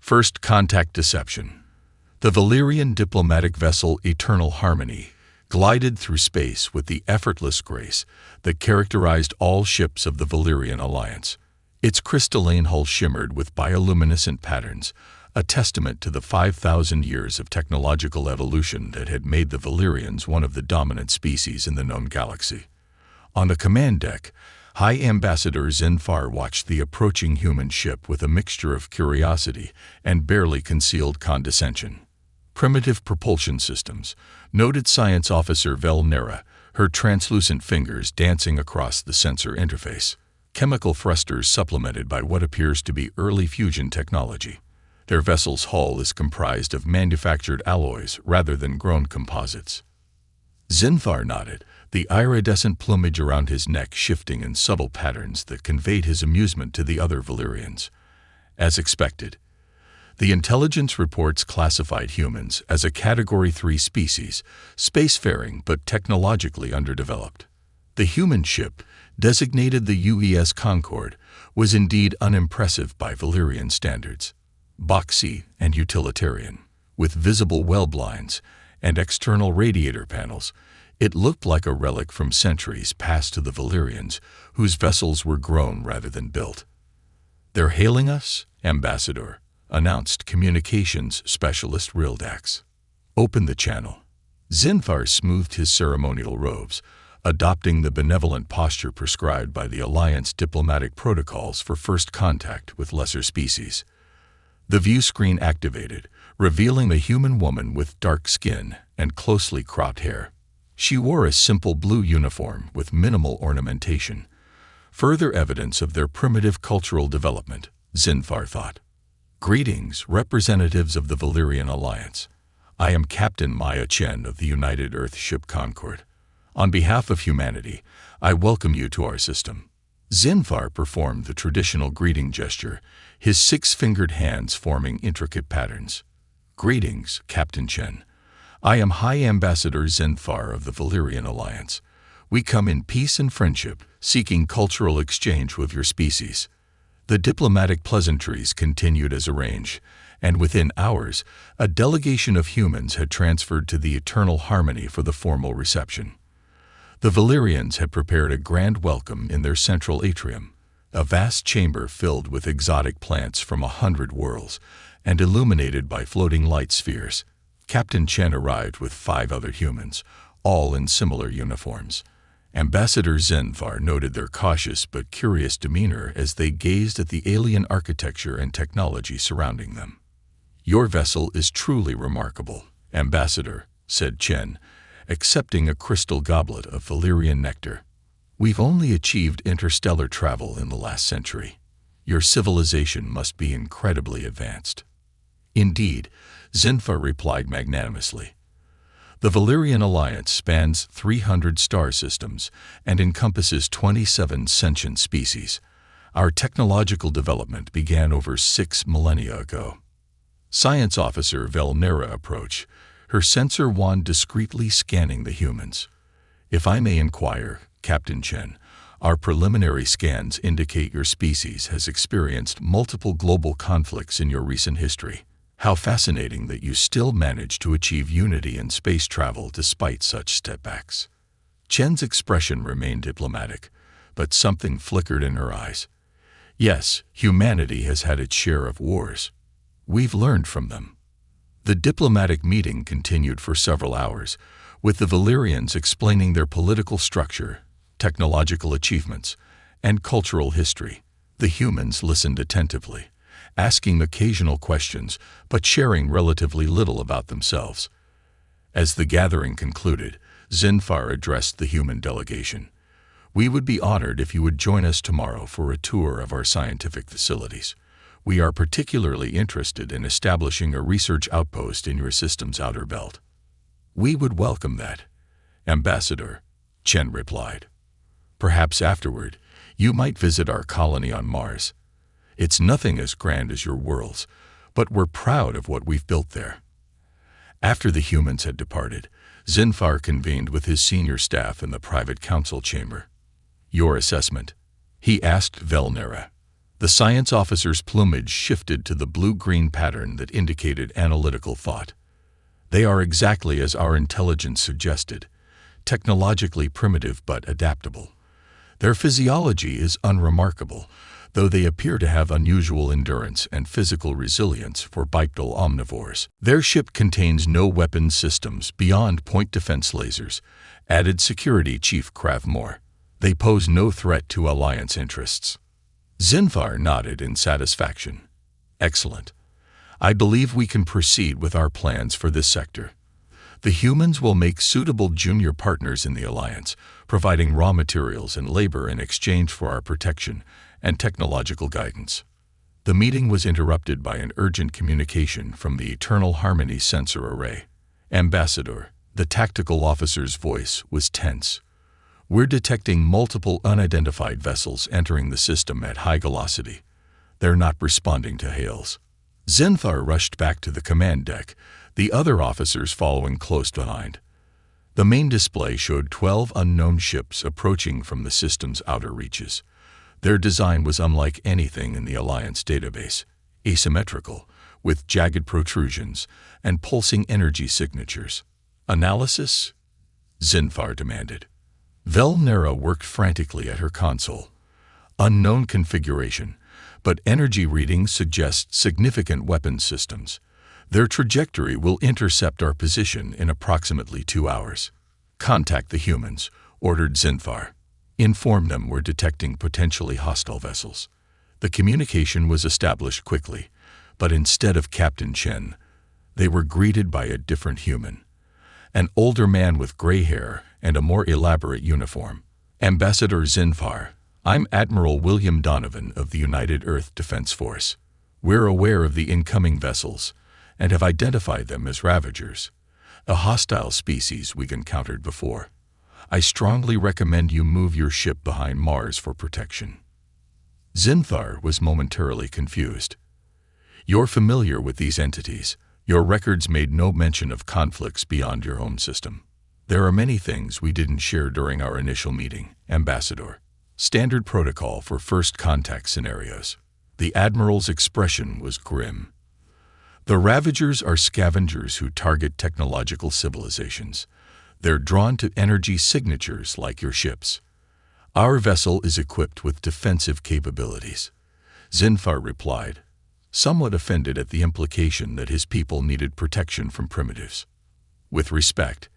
First Contact Deception. The Valyrian diplomatic vessel Eternal Harmony glided through space with the effortless grace that characterized all ships of the Valyrian Alliance. Its crystalline hull shimmered with bioluminescent patterns, a testament to the 5,000 years of technological evolution that had made the Valyrians one of the dominant species in the known galaxy. On the command deck, High Ambassador Zinfar watched the approaching human ship with a mixture of curiosity and barely concealed condescension. Primitive propulsion systems, noted Science Officer Velnera, her translucent fingers dancing across the sensor interface. Chemical thrusters supplemented by what appears to be early fusion technology. Their vessel's hull is comprised of manufactured alloys rather than grown composites. Zinfar nodded, the iridescent plumage around his neck shifting in subtle patterns that conveyed his amusement to the other Valyrians. As expected, the intelligence reports classified humans as a Category 3 species, spacefaring but technologically underdeveloped. The human ship, designated the UES Concord, was indeed unimpressive by Valyrian standards. Boxy and utilitarian, with visible well blinds and external radiator panels, it looked like a relic from centuries past to the Valyrians, whose vessels were grown rather than built. "They're hailing us, Ambassador," announced communications specialist Rildax. "Open the channel." Zinfar smoothed his ceremonial robes, adopting the benevolent posture prescribed by the Alliance diplomatic protocols for first contact with lesser species. The view screen activated, revealing a human woman with dark skin and closely cropped hair. She wore a simple blue uniform with minimal ornamentation, further evidence of their primitive cultural development, Zinfar thought. "Greetings, representatives of the Valyrian Alliance. I am Captain Maya Chen of the United Earthship Concord. On behalf of humanity, I welcome you to our system." Zinfar performed the traditional greeting gesture, his six-fingered hands forming intricate patterns. "Greetings, Captain Chen. I am High Ambassador Zinfar of the Valyrian Alliance. We come in peace and friendship, seeking cultural exchange with your species." The diplomatic pleasantries continued as arranged, and within hours, a delegation of humans had transferred to the Eternal Harmony for the formal reception. The Valyrians had prepared a grand welcome in their central atrium, a vast chamber filled with exotic plants from 100 worlds and illuminated by floating light spheres. Captain Chen arrived with 5 other humans, all in similar uniforms. Ambassador Zinfar noted their cautious but curious demeanor as they gazed at the alien architecture and technology surrounding them. "Your vessel is truly remarkable, Ambassador," said Chen, accepting a crystal goblet of Valyrian nectar. "We've only achieved interstellar travel in the last century. Your civilization must be incredibly advanced." "Indeed," Zinfar replied magnanimously. "The Valyrian Alliance spans 300 star systems and encompasses 27 sentient species. Our technological development began over 6 millennia ago." Science Officer Velnera approached, her sensor wand discreetly scanning the humans. "If I may inquire, Captain Chen, our preliminary scans indicate your species has experienced multiple global conflicts in your recent history. How fascinating that you still manage to achieve unity in space travel despite such setbacks." Chen's expression remained diplomatic, but something flickered in her eyes. "Yes, humanity has had its share of wars. We've learned from them." The diplomatic meeting continued for several hours, with the Valyrians explaining their political structure, technological achievements, and cultural history. The humans listened attentively, asking occasional questions but sharing relatively little about themselves. As the gathering concluded, Zinfar addressed the human delegation. "We would be honored if you would join us tomorrow for a tour of our scientific facilities. We are particularly interested in establishing a research outpost in your system's outer belt." "We would welcome that, Ambassador," Chen replied. "Perhaps afterward, you might visit our colony on Mars. It's nothing as grand as your worlds, but we're proud of what we've built there." After the humans had departed, Zinfar convened with his senior staff in the private council chamber. "Your assessment?" he asked Velnera. The science officer's plumage shifted to the blue-green pattern that indicated analytical thought. They are exactly as our intelligence suggested, technologically primitive but adaptable. Their physiology is unremarkable, though they appear to have unusual endurance and physical resilience for bipedal omnivores. Their ship contains no weapons systems beyond point defense lasers, added Security Chief Kravmore. They pose no threat to Alliance interests. Zinfar nodded in satisfaction. Excellent. I believe we can proceed with our plans for this sector. The humans will make suitable junior partners in the Alliance, providing raw materials and labor in exchange for our protection and technological guidance. The meeting was interrupted by an urgent communication from the Eternal Harmony sensor array. Ambassador, the tactical officer's voice was tense. We're detecting multiple unidentified vessels entering the system at high velocity. They're not responding to hails. Zinfar rushed back to the command deck, the other officers following close behind. The main display showed 12 unknown ships approaching from the system's outer reaches. Their design was unlike anything in the Alliance database, asymmetrical, with jagged protrusions and pulsing energy signatures. Analysis? Zinfar demanded. Velnera worked frantically at her console. Unknown configuration, but energy readings suggest significant weapons systems. Their trajectory will intercept our position in approximately 2 hours. Contact the humans, ordered Zinfar. Inform them we're detecting potentially hostile vessels. The communication was established quickly, but instead of Captain Chen, they were greeted by a different human. An older man with gray hair and a more elaborate uniform. Ambassador Zinfar, I'm Admiral William Donovan of the United Earth Defense Force. We're aware of the incoming vessels and have identified them as Ravagers, a hostile species we've encountered before. I strongly recommend you move your ship behind Mars for protection. Zinfar was momentarily confused. You're familiar with these entities. Your records made no mention of conflicts beyond your own system. There are many things we didn't share during our initial meeting, Ambassador. Standard protocol for first contact scenarios. The Admiral's expression was grim. The Ravagers are scavengers who target technological civilizations. They're drawn to energy signatures like your ships. Our vessel is equipped with defensive capabilities. Zinfar replied, somewhat offended at the implication that his people needed protection from primitives. With respect,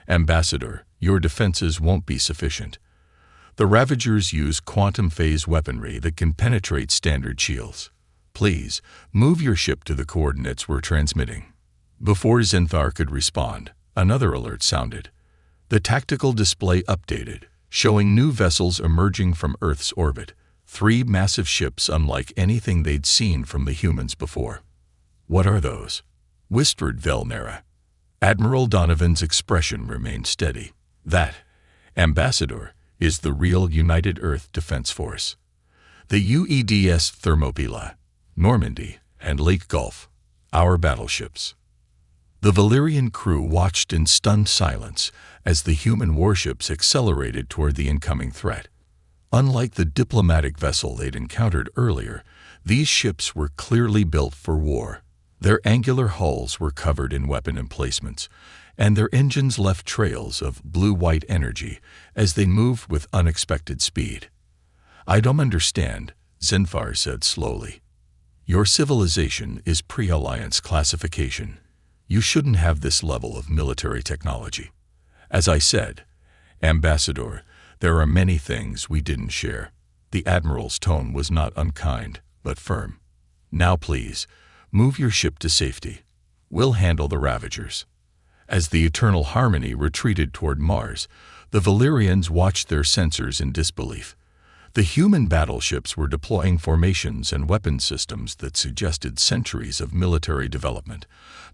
Ambassador, your defenses won't be sufficient. The Ravagers use quantum phase weaponry that can penetrate standard shields. Please, move your ship to the coordinates we're transmitting. Before Zinfar could respond, another alert sounded. The tactical display updated, showing new vessels emerging from Earth's orbit, 3 massive ships unlike anything they'd seen from the humans before. What are those? Whispered Velnera. Admiral Donovan's expression remained steady. That, Ambassador, is the real United Earth Defense Force. The UEDS Thermopylae, Normandy, and Lake Gulf, our battleships. The Valyrian crew watched in stunned silence as the human warships accelerated toward the incoming threat. Unlike the diplomatic vessel they'd encountered earlier, these ships were clearly built for war. Their angular hulls were covered in weapon emplacements, and their engines left trails of blue-white energy as they moved with unexpected speed. I don't understand, Zinfar said slowly. Your civilization is pre-Alliance classification. You shouldn't have this level of military technology. As I said, Ambassador, there are many things we didn't share. The Admiral's tone was not unkind, but firm. Now please, move your ship to safety. We'll handle the Ravagers. As the Eternal Harmony retreated toward Mars, the Valyrians watched their sensors in disbelief. The human battleships were deploying formations and weapon systems that suggested centuries of military development,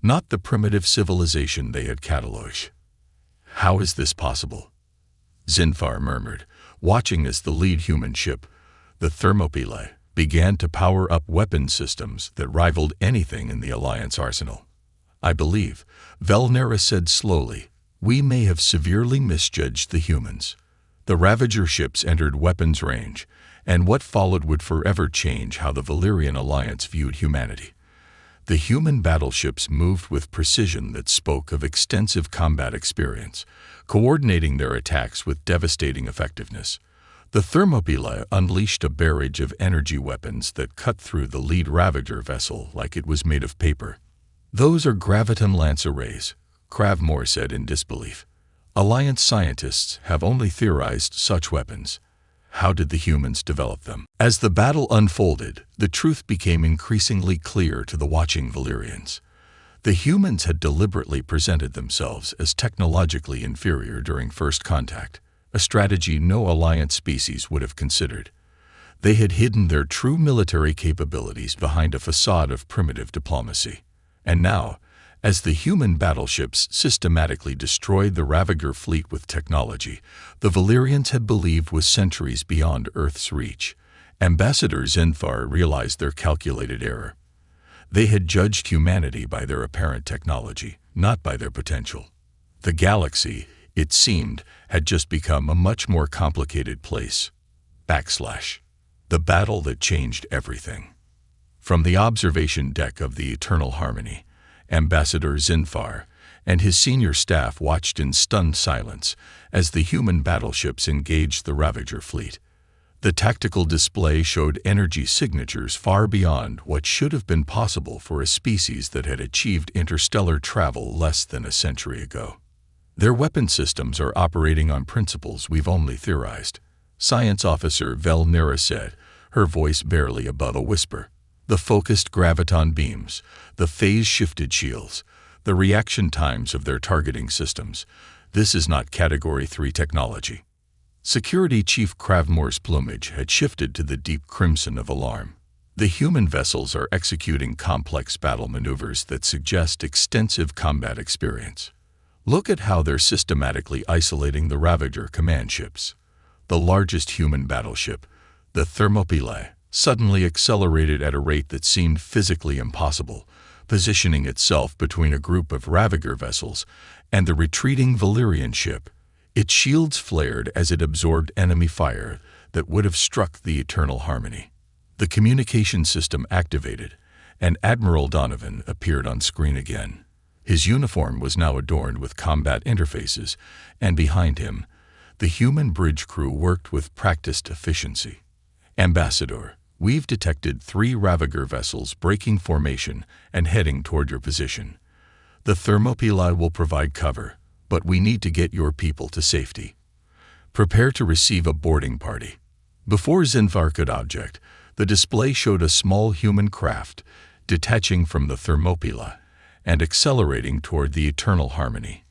not the primitive civilization they had cataloged. How is this possible? Zinfar murmured, watching as the lead human ship, the Thermopylae, began to power up weapon systems that rivaled anything in the Alliance arsenal. I believe, Velnera said slowly, we may have severely misjudged the humans. The Ravager ships entered weapons range, and what followed would forever change how the Valyrian alliance viewed humanity. The human battleships moved with precision that spoke of extensive combat experience, coordinating their attacks with devastating effectiveness. The Thermopylae unleashed a barrage of energy weapons that cut through the lead Ravager vessel like it was made of paper. "Those are graviton lance arrays," Cravmore said in disbelief. "Alliance scientists have only theorized such weapons. How did the humans develop them?" As the battle unfolded, the truth became increasingly clear to the watching Valyrians. The humans had deliberately presented themselves as technologically inferior during first contact, a strategy no Alliance species would have considered. They had hidden their true military capabilities behind a facade of primitive diplomacy. And now, as the human battleships systematically destroyed the Ravager fleet with technology the Valyrians had believed was centuries beyond Earth's reach, Ambassador Zinthar realized their calculated error. They had judged humanity by their apparent technology, not by their potential. The galaxy, it seemed, had just become a much more complicated place. The battle that changed everything. From the observation deck of the Eternal Harmony, Ambassador Zinthar and his senior staff watched in stunned silence as the human battleships engaged the Ravager fleet. The tactical display showed energy signatures far beyond what should have been possible for a species that had achieved interstellar travel less than a century ago. "Their weapon systems are operating on principles we've only theorized," Science Officer Velnira said, her voice barely above a whisper. "The focused graviton beams, the phase-shifted shields, the reaction times of their targeting systems. This is not Category 3 technology." Security Chief Cravmore's plumage had shifted to the deep crimson of alarm. "The human vessels are executing complex battle maneuvers that suggest extensive combat experience. Look at how they're systematically isolating the Ravager command ships." The largest human battleship, the Thermopylae, suddenly accelerated at a rate that seemed physically impossible, positioning itself between a group of Ravager vessels and the retreating Valyrian ship. Its shields flared as it absorbed enemy fire that would have struck the Eternal Harmony. The communication system activated, and Admiral Donovan appeared on screen again. His uniform was now adorned with combat interfaces, and behind him, the human bridge crew worked with practiced efficiency. "Ambassador, we've detected 3 Ravager vessels breaking formation and heading toward your position. The Thermopylae will provide cover, but we need to get your people to safety. Prepare to receive a boarding party." Before Zinthar could object, the display showed a small human craft detaching from the Thermopylae and accelerating toward the Eternal Harmony.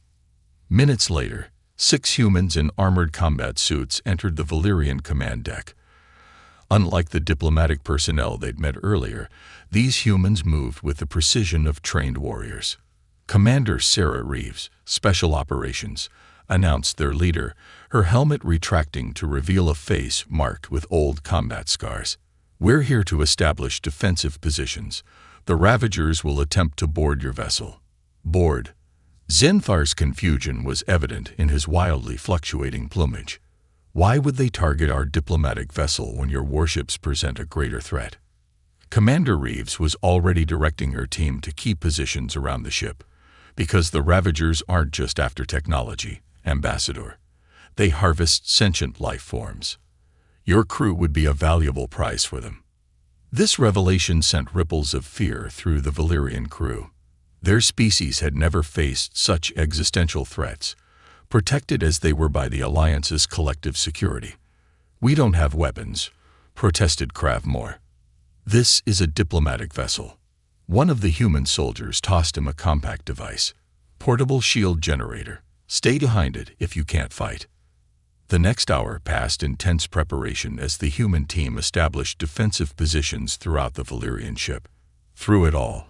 Minutes later, 6 humans in armored combat suits entered the Valyrian command deck. Unlike the diplomatic personnel they'd met earlier, these humans moved with the precision of trained warriors. Commander Sarah Reeves, Special Operations, announced their leader, her helmet retracting to reveal a face marked with old combat scars. "We're here to establish defensive positions. The Ravagers will attempt to board your vessel." "Board?" Zinthar's confusion was evident in his wildly fluctuating plumage. "Why would they target our diplomatic vessel when your warships present a greater threat?" Commander Reeves was already directing her team to key positions around the ship. "Because the Ravagers aren't just after technology, Ambassador. They harvest sentient life forms. Your crew would be a valuable prize for them." This revelation sent ripples of fear through the Valyrian crew. Their species had never faced such existential threats, protected as they were by the Alliance's collective security. "We don't have weapons," protested Cravmore. "This is a diplomatic vessel." One of the human soldiers tossed him a compact device. "Portable shield generator. Stay behind it if you can't fight." The next hour passed in tense preparation as the human team established defensive positions throughout the Valyrian ship. Through it all,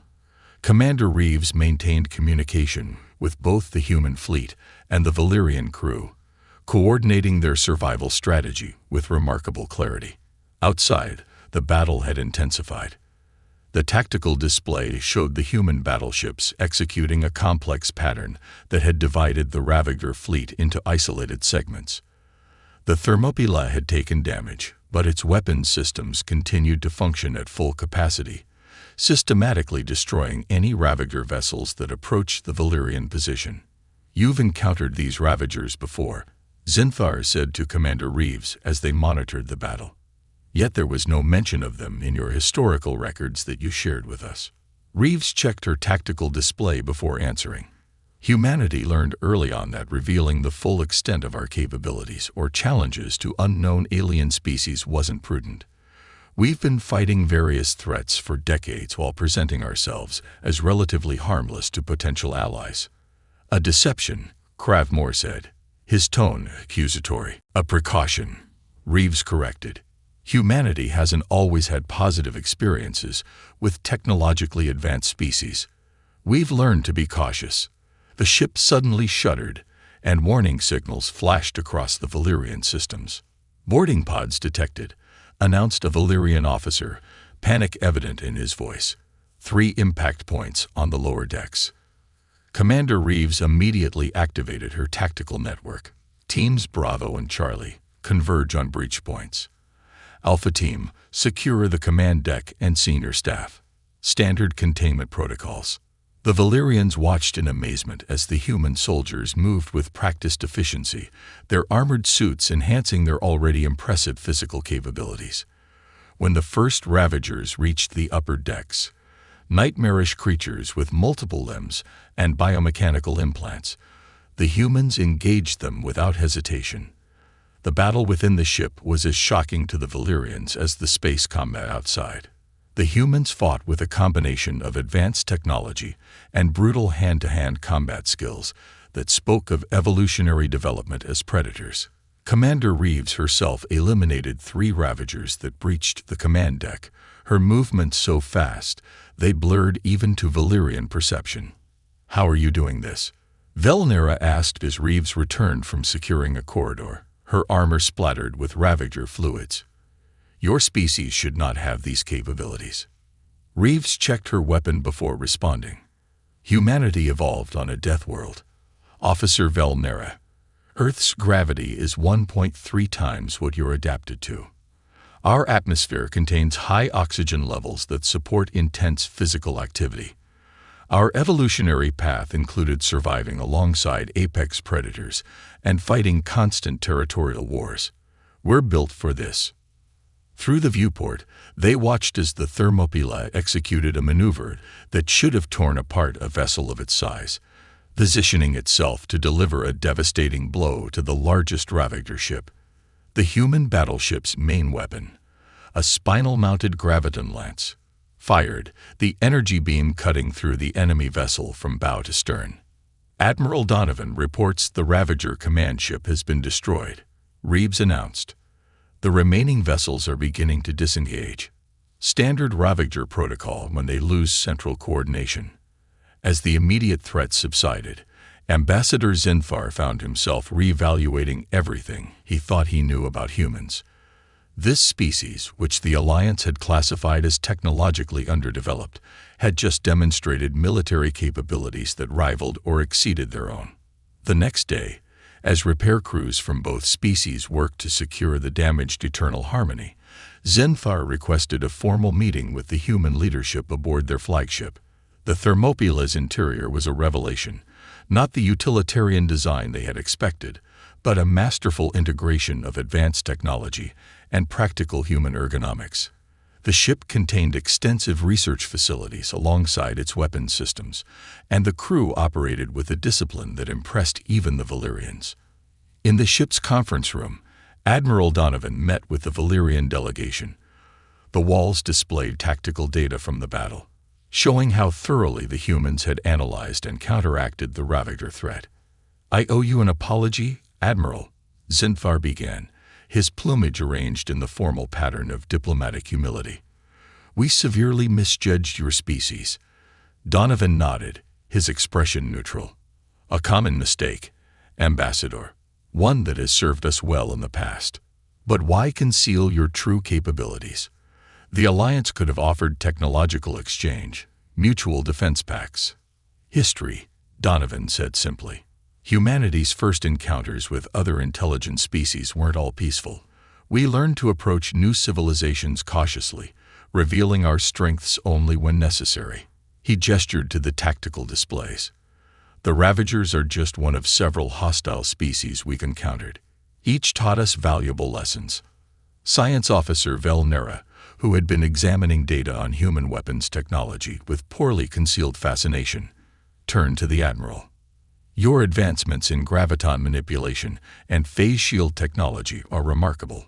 Commander Reeves maintained communication with both the human fleet and the Valyrian crew, coordinating their survival strategy with remarkable clarity. Outside, the battle had intensified. The tactical display showed the human battleships executing a complex pattern that had divided the Ravager fleet into isolated segments. The Thermopylae had taken damage, but its weapons systems continued to function at full capacity, systematically destroying any Ravager vessels that approached the Valyrian position. "You've encountered these Ravagers before," Zinthar said to Commander Reeves as they monitored the battle. "Yet there was no mention of them in your historical records that you shared with us." Reeves checked her tactical display before answering. "Humanity learned early on that revealing the full extent of our capabilities or challenges to unknown alien species wasn't prudent. We've been fighting various threats for decades while presenting ourselves as relatively harmless to potential allies." "A deception," Cravmore said, his tone accusatory. "A precaution," Reeves corrected. "Humanity hasn't always had positive experiences with technologically advanced species. We've learned to be cautious." The ship suddenly shuddered, and warning signals flashed across the Valyrian systems. "Boarding pods detected," announced a Valyrian officer, panic evident in his voice. 3 impact points on the lower decks. Commander Reeves immediately activated her tactical network. Teams Bravo and Charlie converge on breach points. Alpha Team, secure the command deck and senior staff. Standard containment protocols. The Valyrians watched in amazement as the human soldiers moved with practiced efficiency, their armored suits enhancing their already impressive physical capabilities. When the first Ravagers reached the upper decks, nightmarish creatures with multiple limbs and biomechanical implants, the humans engaged them without hesitation. The battle within the ship was as shocking to the Valyrians as the space combat outside. The humans fought with a combination of advanced technology and brutal hand-to-hand combat skills that spoke of evolutionary development as predators. Commander Reeves herself eliminated 3 Ravagers that breached the command deck, her movements so fast they blurred even to Valyrian perception. "How are you doing this?" Velnera asked as Reeves returned from securing a corridor, her armor splattered with Ravager fluids. "Your species should not have these capabilities." Reeves checked her weapon before responding. "Humanity evolved on a death world. Officer Velnera, Earth's gravity is 1.3 times what you're adapted to. Our atmosphere contains high oxygen levels that support intense physical activity. Our evolutionary path included surviving alongside apex predators and fighting constant territorial wars. We're built for this." Through the viewport, they watched as the Thermopylae executed a maneuver that should have torn apart a vessel of its size, positioning itself to deliver a devastating blow to the largest Ravager ship. The human battleship's main weapon, a spinal-mounted graviton lance, fired, the energy beam cutting through the enemy vessel from bow to stern. "Admiral Donovan reports the Ravager command ship has been destroyed," Reeves announced. "The remaining vessels are beginning to disengage. Standard Ravager protocol when they lose central coordination." As the immediate threat subsided, Ambassador Zinthar found himself reevaluating everything he thought he knew about humans. This species, which the Alliance had classified as technologically underdeveloped, had just demonstrated military capabilities that rivaled or exceeded their own. The next day, as repair crews from both species worked to secure the damaged Eternal Harmony, Zinthar requested a formal meeting with the human leadership aboard their flagship. The Thermopylae's interior was a revelation, not the utilitarian design they had expected, but a masterful integration of advanced technology and practical human ergonomics. The ship contained extensive research facilities alongside its weapons systems, and the crew operated with a discipline that impressed even the Valyrians. In the ship's conference room, Admiral Donovan met with the Valyrian delegation. The walls displayed tactical data from the battle, showing how thoroughly the humans had analyzed and counteracted the Ravager threat. "I owe you an apology, Admiral," Zinthar began, his plumage arranged in the formal pattern of diplomatic humility. "We severely misjudged your species." Donovan nodded, his expression neutral. "A common mistake, Ambassador, one that has served us well in the past. But why conceal your true capabilities? The Alliance could have offered technological exchange, mutual defense pacts." "History," Donovan said simply. Humanity's first encounters with other intelligent species weren't all peaceful. We learned to approach new civilizations cautiously, revealing our strengths only when necessary. He gestured to the tactical displays. The Ravagers are just one of several hostile species we've encountered. Each taught us valuable lessons. Science Officer Velnera, who had been examining data on human weapons technology with poorly concealed fascination, turned to the Admiral. Your advancements in graviton manipulation and phase shield technology are remarkable.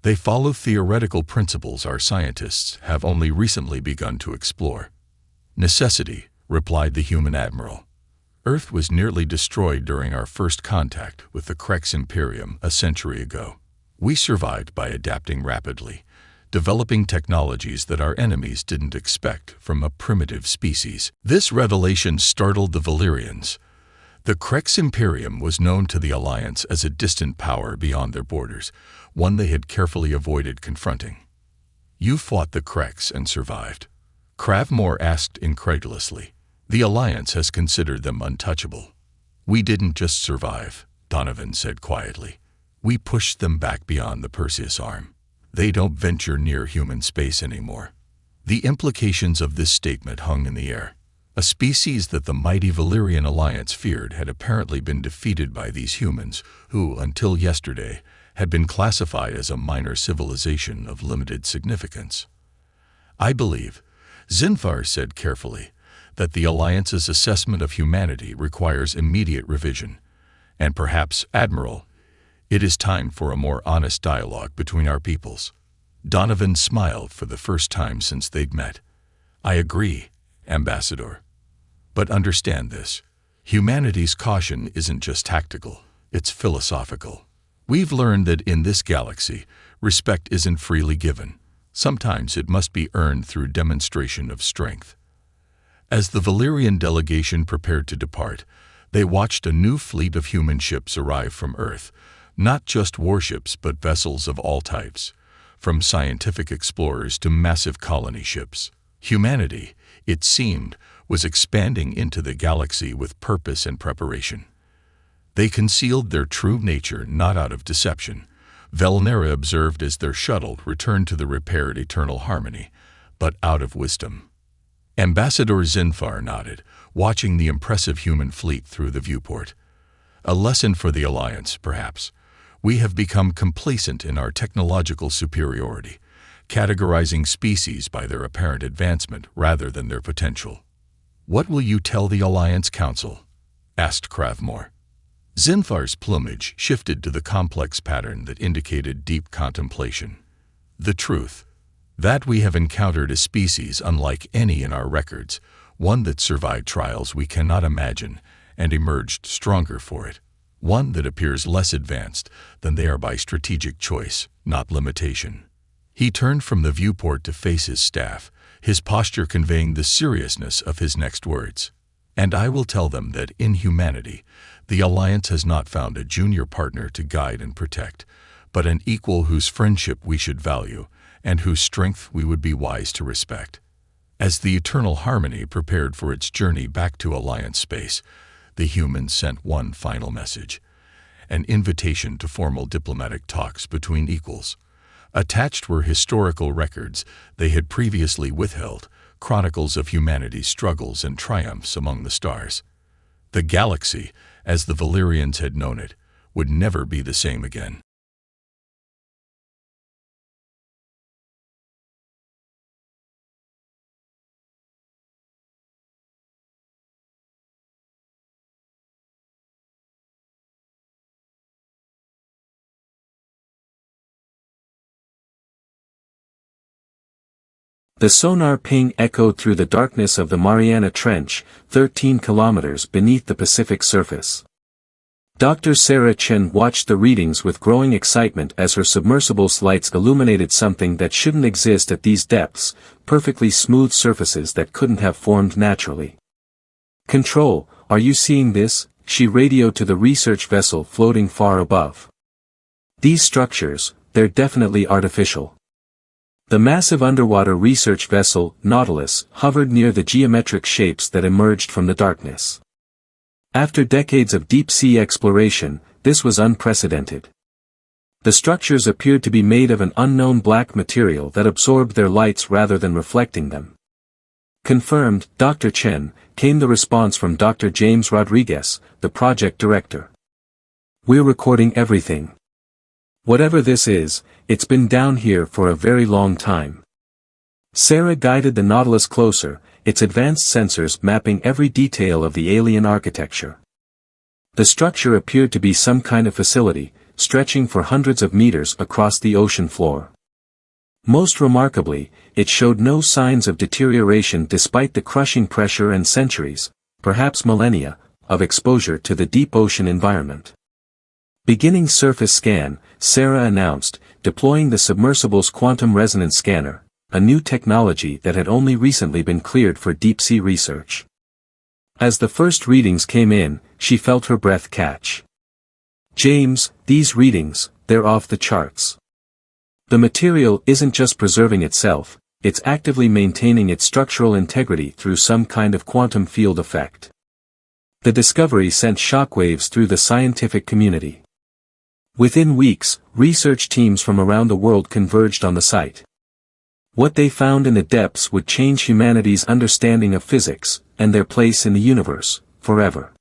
They follow theoretical principles our scientists have only recently begun to explore. Necessity, replied the human admiral. Earth was nearly destroyed during our first contact with the Krex Imperium a century ago. We survived by adapting rapidly, developing technologies that our enemies didn't expect from a primitive species. This revelation startled the Valyrians. The Krex Imperium was known to the Alliance as a distant power beyond their borders, one they had carefully avoided confronting. You fought the Krex and survived. Cravmore asked incredulously. The Alliance has considered them untouchable. We didn't just survive, Donovan said quietly. We pushed them back beyond the Perseus Arm. They don't venture near human space anymore. The implications of this statement hung in the air. A species that the mighty Valyrian Alliance feared had apparently been defeated by these humans who, until yesterday, had been classified as a minor civilization of limited significance. I believe, Zinfar said carefully, that the Alliance's assessment of humanity requires immediate revision. And perhaps, Admiral, it is time for a more honest dialogue between our peoples. Donovan smiled for the first time since they'd met. I agree, Ambassador. But understand this. Humanity's caution isn't just tactical, it's philosophical. We've learned that in this galaxy, respect isn't freely given. Sometimes it must be earned through demonstration of strength. As the Valyrian delegation prepared to depart, they watched a new fleet of human ships arrive from Earth, not just warships but vessels of all types, from scientific explorers to massive colony ships. Humanity, it seemed, was expanding into the galaxy with purpose and preparation. They concealed their true nature not out of deception, Velnera observed as their shuttle returned to the repaired Eternal Harmony, but out of wisdom. Ambassador Zinfar nodded, watching the impressive human fleet through the viewport. A lesson for the Alliance, perhaps. We have become complacent in our technological superiority, categorizing species by their apparent advancement rather than their potential. What will you tell the Alliance Council? Asked Cravmore. Zinfar's plumage shifted to the complex pattern that indicated deep contemplation. The truth, that we have encountered a species unlike any in our records, one that survived trials we cannot imagine and emerged stronger for it, one that appears less advanced than they are by strategic choice, not limitation. He turned from the viewport to face his staff, his posture conveying the seriousness of his next words. And I will tell them that in humanity, the Alliance has not found a junior partner to guide and protect, but an equal whose friendship we should value and whose strength we would be wise to respect. As the Eternal Harmony prepared for its journey back to Alliance space, the humans sent one final message, an invitation to formal diplomatic talks between equals. Attached were historical records they had previously withheld, chronicles of humanity's struggles and triumphs among the stars. The galaxy, as the Valyrians had known it, would never be the same again. The sonar ping echoed through the darkness of the Mariana Trench, 13 kilometers beneath the Pacific surface. Dr. Sarah Chen watched the readings with growing excitement as her submersible's lights illuminated something that shouldn't exist at these depths, perfectly smooth surfaces that couldn't have formed naturally. "Control, are you seeing this?" she radioed to the research vessel floating far above. "These structures, they're definitely artificial." The massive underwater research vessel, Nautilus, hovered near the geometric shapes that emerged from the darkness. After decades of deep-sea exploration, this was unprecedented. The structures appeared to be made of an unknown black material that absorbed their lights rather than reflecting them. Confirmed, Dr. Chen, came the response from Dr. James Rodriguez, the project director. We're recording everything. Whatever this is, it's been down here for a very long time. Sarah guided the Nautilus closer, its advanced sensors mapping every detail of the alien architecture. The structure appeared to be some kind of facility, stretching for hundreds of meters across the ocean floor. Most remarkably, it showed no signs of deterioration despite the crushing pressure and centuries, perhaps millennia, of exposure to the deep ocean environment. Beginning surface scan, Sarah announced, deploying the submersible's quantum resonance scanner, a new technology that had only recently been cleared for deep-sea research. As the first readings came in, she felt her breath catch. James, these readings, they're off the charts. The material isn't just preserving itself, it's actively maintaining its structural integrity through some kind of quantum field effect. The discovery sent shockwaves through the scientific community. Within weeks, research teams from around the world converged on the site. What they found in the depths would change humanity's understanding of physics, and their place in the universe, forever.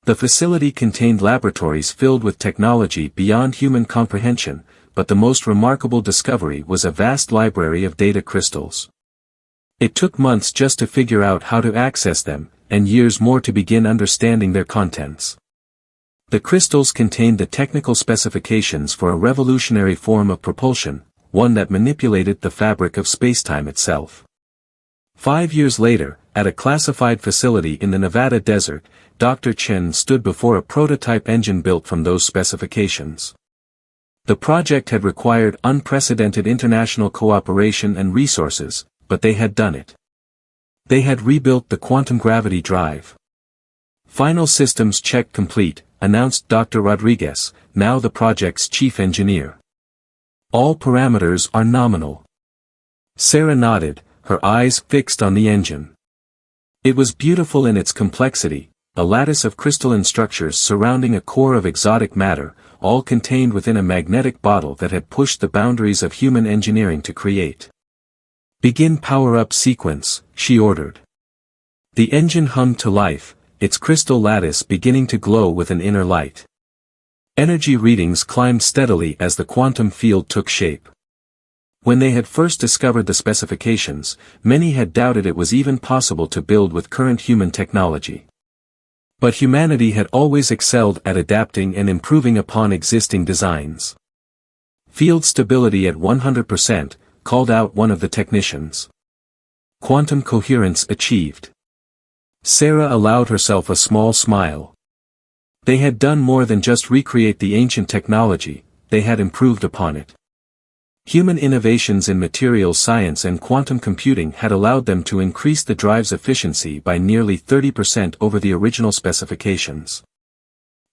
The facility contained laboratories filled with technology beyond human comprehension, but the most remarkable discovery was a vast library of data crystals. It took months just to figure out how to access them, and years more to begin understanding their contents. The crystals contained the technical specifications for a revolutionary form of propulsion, one that manipulated the fabric of spacetime itself. 5 years later, at a classified facility in the Nevada desert, Dr. Chen stood before a prototype engine built from those specifications. The project had required unprecedented international cooperation and resources, but they had done it. They had rebuilt the quantum gravity drive. Final systems check complete, announced Dr. Rodriguez, now the project's chief engineer. All parameters are nominal. Sarah nodded, her eyes fixed on the engine. It was beautiful in its complexity, a lattice of crystalline structures surrounding a core of exotic matter, all contained within a magnetic bottle that had pushed the boundaries of human engineering to create. Begin power-up sequence, she ordered. The engine hummed to life, its crystal lattice beginning to glow with an inner light. Energy readings climbed steadily as the quantum field took shape. When they had first discovered the specifications, many had doubted it was even possible to build with current human technology. But humanity had always excelled at adapting and improving upon existing designs. Field stability at 100%, called out one of the technicians. Quantum coherence achieved. Sarah allowed herself a small smile. They had done more than just recreate the ancient technology, they had improved upon it. Human innovations in materials science and quantum computing had allowed them to increase the drive's efficiency by nearly 30% over the original specifications.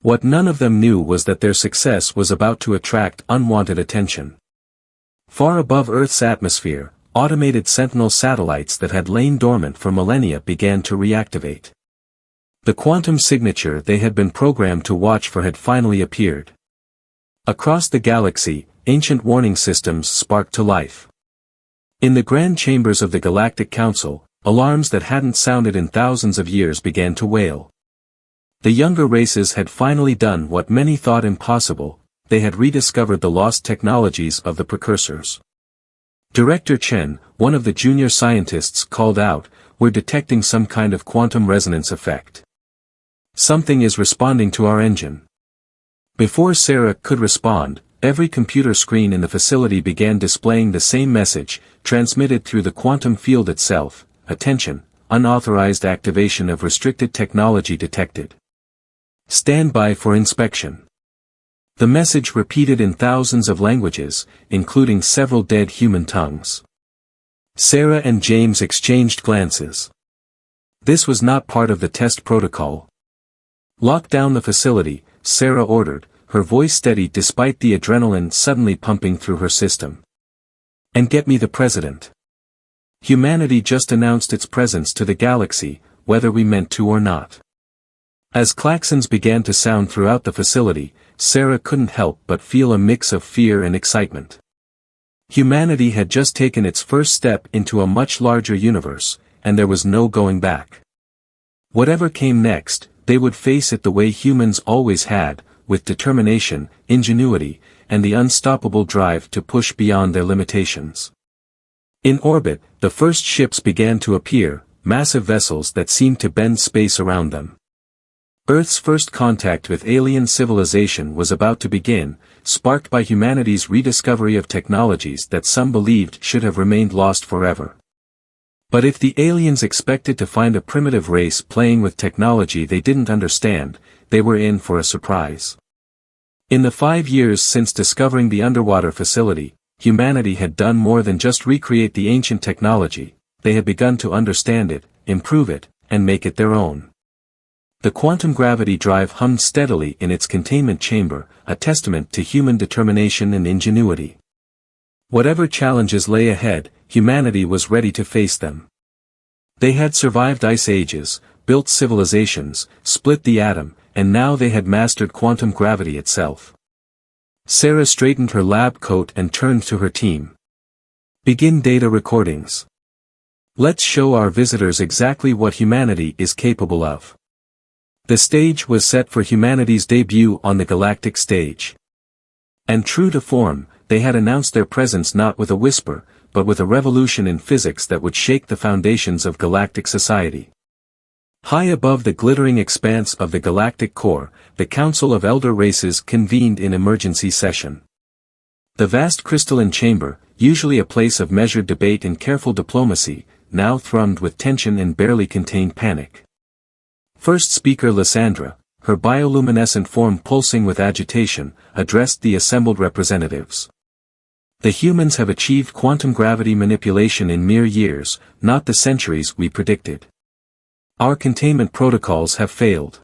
What none of them knew was that their success was about to attract unwanted attention. Far above Earth's atmosphere, automated Sentinel satellites that had lain dormant for millennia began to reactivate. The quantum signature they had been programmed to watch for had finally appeared. Across the galaxy, ancient warning systems sparked to life. In the grand chambers of the Galactic Council, alarms that hadn't sounded in thousands of years began to wail. The younger races had finally done what many thought impossible, they had rediscovered the lost technologies of the precursors. Director Chen, one of the junior scientists, called out, "We're detecting some kind of quantum resonance effect. Something is responding to our engine." Before Sarah could respond, every computer screen in the facility began displaying the same message, transmitted through the quantum field itself: "Attention, unauthorized activation of restricted technology detected. Stand by for inspection." The message repeated in thousands of languages, including several dead human tongues. Sarah and James exchanged glances. This was not part of the test protocol. "Lock down the facility," Sarah ordered, her voice steady despite the adrenaline suddenly pumping through her system. "And get me the president. Humanity just announced its presence to the galaxy, whether we meant to or not." As klaxons began to sound throughout the facility, Sarah couldn't help but feel a mix of fear and excitement. Humanity had just taken its first step into a much larger universe, and there was no going back. Whatever came next, they would face it the way humans always had, with determination, ingenuity, and the unstoppable drive to push beyond their limitations. In orbit, the first ships began to appear, massive vessels that seemed to bend space around them. Earth's first contact with alien civilization was about to begin, sparked by humanity's rediscovery of technologies that some believed should have remained lost forever. But if the aliens expected to find a primitive race playing with technology they didn't understand, they were in for a surprise. In the 5 years since discovering the underwater facility, humanity had done more than just recreate the ancient technology. They had begun to understand it, improve it, and make it their own. The quantum gravity drive hummed steadily in its containment chamber, a testament to human determination and ingenuity. Whatever challenges lay ahead, humanity was ready to face them. They had survived ice ages, built civilizations, split the atom, and now they had mastered quantum gravity itself. Sarah straightened her lab coat and turned to her team. Begin data recordings. Let's show our visitors exactly what humanity is capable of. The stage was set for humanity's debut on the galactic stage. And true to form, they had announced their presence not with a whisper, but with a revolution in physics that would shake the foundations of galactic society. High above the glittering expanse of the galactic core, the Council of Elder Races convened in emergency session. The vast crystalline chamber, usually a place of measured debate and careful diplomacy, now thrummed with tension and barely contained panic. First speaker Lysandra, her bioluminescent form pulsing with agitation, addressed the assembled representatives. The humans have achieved quantum gravity manipulation in mere years, not the centuries we predicted. Our containment protocols have failed.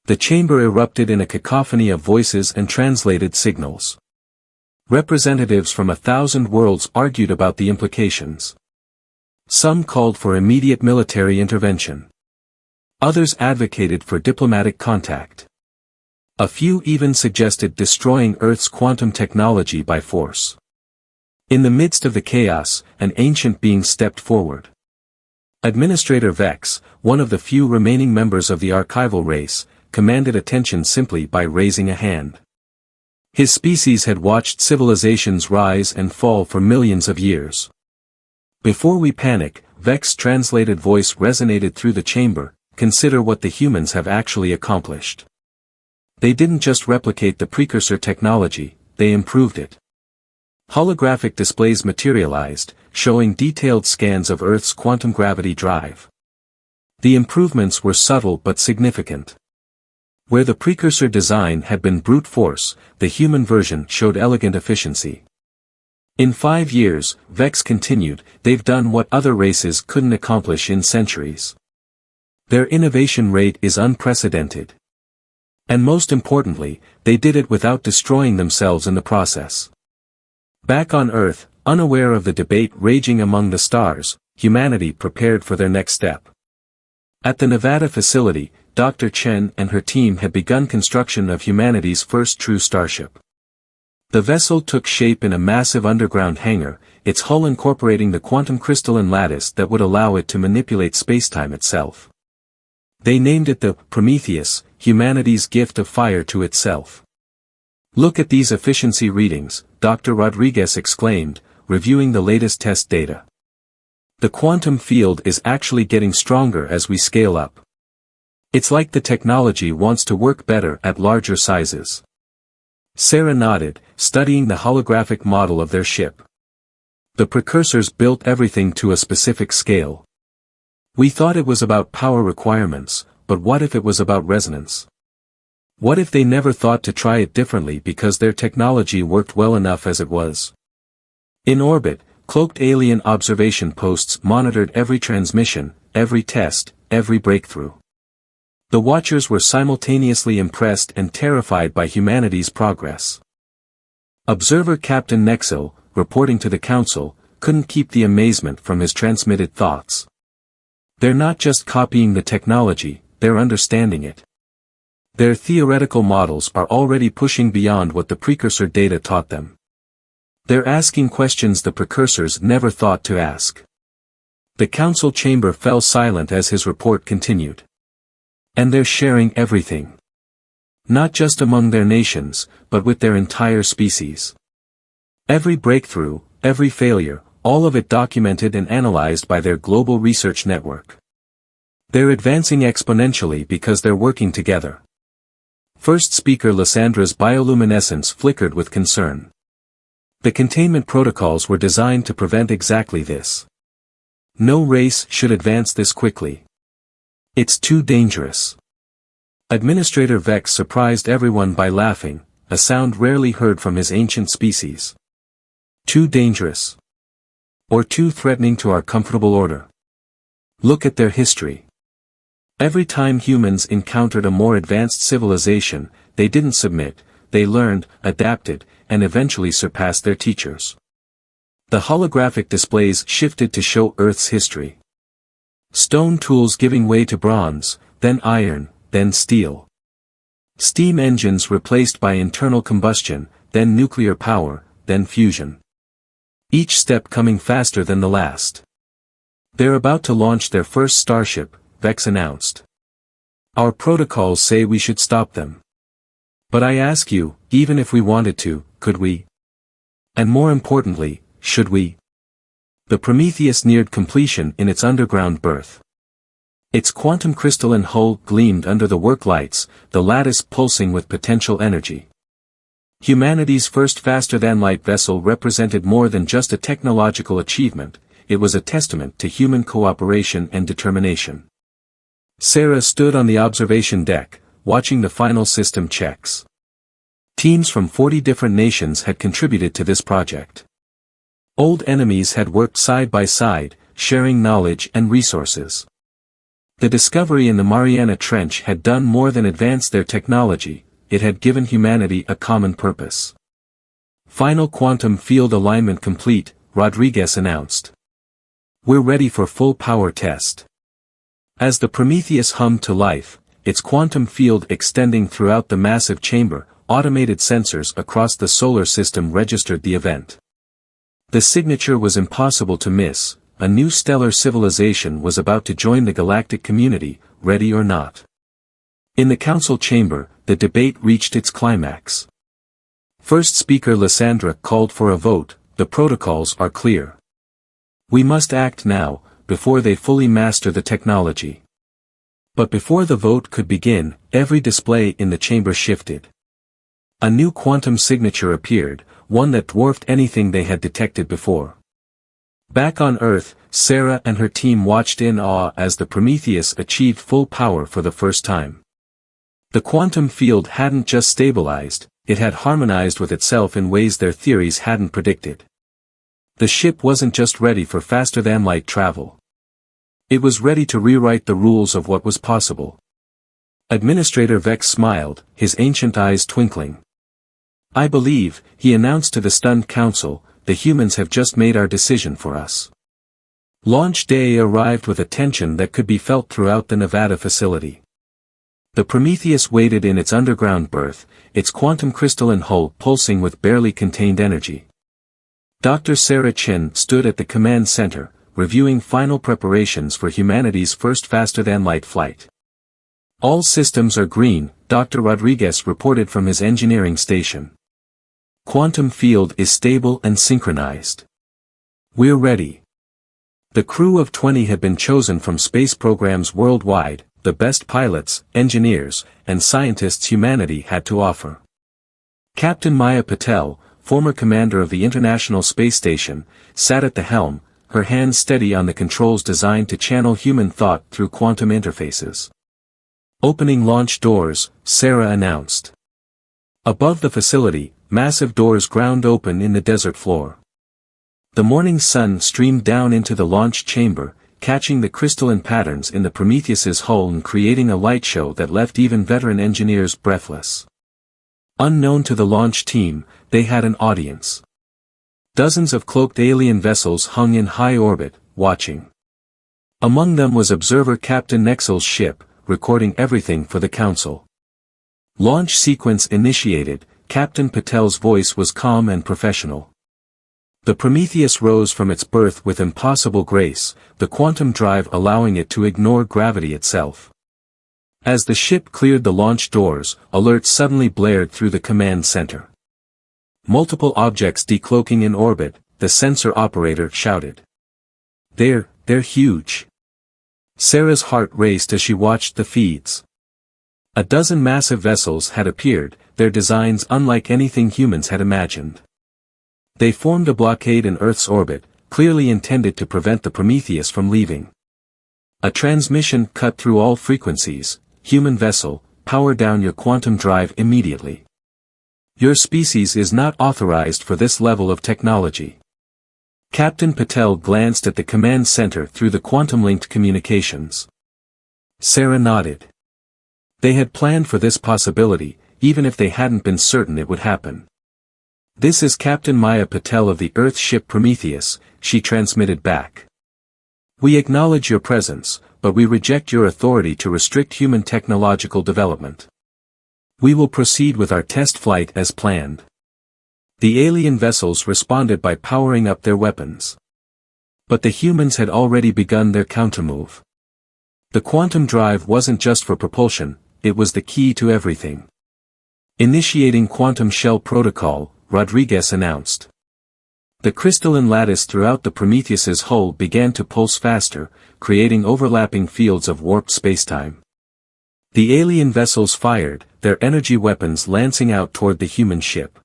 The chamber erupted in a cacophony of voices and translated signals. Representatives from 1,000 worlds argued about the implications. Some called for immediate military intervention. Others advocated for diplomatic contact. A few even suggested destroying Earth's quantum technology by force. In the midst of the chaos, an ancient being stepped forward. Administrator Vex, one of the few remaining members of the archival race, commanded attention simply by raising a hand. His species had watched civilizations rise and fall for millions of years. Before we panic, Vex's translated voice resonated through the chamber. Consider what the humans have actually accomplished. They didn't just replicate the precursor technology, they improved it. Holographic displays materialized, showing detailed scans of Earth's quantum gravity drive. The improvements were subtle but significant. Where the precursor design had been brute force, the human version showed elegant efficiency. In 5 years, Vex continued, they've done what other races couldn't accomplish in centuries. Their innovation rate is unprecedented. And most importantly, they did it without destroying themselves in the process. Back on Earth, unaware of the debate raging among the stars, humanity prepared for their next step. At the Nevada facility, Dr. Chen and her team had begun construction of humanity's first true starship. The vessel took shape in a massive underground hangar, its hull incorporating the quantum crystalline lattice that would allow it to manipulate spacetime itself. They named it the Prometheus, humanity's gift of fire to itself. Look at these efficiency readings, Dr. Rodriguez exclaimed, reviewing the latest test data. The quantum field is actually getting stronger as we scale up. It's like the technology wants to work better at larger sizes. Sarah nodded, studying the holographic model of their ship. The precursors built everything to a specific scale. We thought it was about power requirements, but what if it was about resonance? What if they never thought to try it differently because their technology worked well enough as it was? In orbit, cloaked alien observation posts monitored every transmission, every test, every breakthrough. The watchers were simultaneously impressed and terrified by humanity's progress. Observer Captain Nexil, reporting to the Council, couldn't keep the amazement from his transmitted thoughts. They're not just copying the technology, they're understanding it. Their theoretical models are already pushing beyond what the precursor data taught them. They're asking questions the precursors never thought to ask. The council chamber fell silent as his report continued. And they're sharing everything. Not just among their nations, but with their entire species. Every breakthrough, every failure, all of it documented and analyzed by their global research network. They're advancing exponentially because they're working together. First speaker Lyssandra's bioluminescence flickered with concern. The containment protocols were designed to prevent exactly this. No race should advance this quickly. It's too dangerous. Administrator Vex surprised everyone by laughing, a sound rarely heard from his ancient species. Too dangerous. Or too threatening to our comfortable order. Look at their history. Every time humans encountered a more advanced civilization, they didn't submit, they learned, adapted, and eventually surpassed their teachers. The holographic displays shifted to show Earth's history. Stone tools giving way to bronze, then iron, then steel. Steam engines replaced by internal combustion, then nuclear power, then fusion. Each step coming faster than the last. They're about to launch their first starship, Vex announced. Our protocols say we should stop them. But I ask you, even if we wanted to, could we? And more importantly, should we? The Prometheus neared completion in its underground berth. Its quantum crystalline hull gleamed under the work lights, the lattice pulsing with potential energy. Humanity's first faster-than-light vessel represented more than just a technological achievement, it was a testament to human cooperation and determination. Sarah stood on the observation deck, watching the final system checks. Teams from 40 different nations had contributed to this project. Old enemies had worked side by side, sharing knowledge and resources. The discovery in the Mariana Trench had done more than advance their technology, it had given humanity a common purpose. Final quantum field alignment complete, Rodriguez announced. We're ready for full power test. As the Prometheus hummed to life, its quantum field extending throughout the massive chamber, automated sensors across the solar system registered the event. The signature was impossible to miss, a new stellar civilization was about to join the galactic community, ready or not. In the council chamber, the debate reached its climax. First speaker Lysandra called for a vote, the protocols are clear. We must act now, before they fully master the technology. But before the vote could begin, every display in the chamber shifted. A new quantum signature appeared, one that dwarfed anything they had detected before. Back on Earth, Sarah and her team watched in awe as the Prometheus achieved full power for the first time. The quantum field hadn't just stabilized, it had harmonized with itself in ways their theories hadn't predicted. The ship wasn't just ready for faster-than-light travel. It was ready to rewrite the rules of what was possible. Administrator Vex smiled, his ancient eyes twinkling. I believe, he announced to the stunned council, the humans have just made our decision for us. Launch day arrived with a tension that could be felt throughout the Nevada facility. The Prometheus waited in its underground berth, its quantum crystalline hull pulsing with barely contained energy. Dr. Sarah Chen stood at the command center, reviewing final preparations for humanity's first faster-than-light flight. All systems are green, Dr. Rodriguez reported from his engineering station. Quantum field is stable and synchronized. We're ready. The crew of 20 had been chosen from space programs worldwide, the best pilots, engineers, and scientists humanity had to offer. Captain Maya Patel, former commander of the International Space Station, sat at the helm, her hands steady on the controls designed to channel human thought through quantum interfaces. Opening launch doors, Sarah announced. Above the facility, massive doors ground open in the desert floor. The morning sun streamed down into the launch chamber, catching the crystalline patterns in the Prometheus's hull and creating a light show that left even veteran engineers breathless. Unknown to the launch team, they had an audience. Dozens of cloaked alien vessels hung in high orbit, watching. Among them was observer Captain Nexel's ship, recording everything for the council. Launch sequence initiated. Captain Patel's voice was calm and professional. The Prometheus rose from its berth with impossible grace, the quantum drive allowing it to ignore gravity itself. As the ship cleared the launch doors, alerts suddenly blared through the command center. Multiple objects decloaking in orbit, the sensor operator shouted. They're huge. Sarah's heart raced as she watched the feeds. A dozen massive vessels had appeared, their designs unlike anything humans had imagined. They formed a blockade in Earth's orbit, clearly intended to prevent the Prometheus from leaving. A transmission cut through all frequencies. Human vessel, power down your quantum drive immediately. Your species is not authorized for this level of technology. Captain Patel glanced at the command center through the quantum-linked communications. Sarah nodded. They had planned for this possibility, even if they hadn't been certain it would happen. This is Captain Maya Patel of the Earth ship Prometheus, she transmitted back. We acknowledge your presence, but we reject your authority to restrict human technological development. We will proceed with our test flight as planned. The alien vessels responded by powering up their weapons. But the humans had already begun their countermove. The quantum drive wasn't just for propulsion, it was the key to everything. Initiating quantum shell protocol, Rodriguez announced. The crystalline lattice throughout the Prometheus's hull began to pulse faster, creating overlapping fields of warped spacetime. The alien vessels fired, their energy weapons lancing out toward the human ship.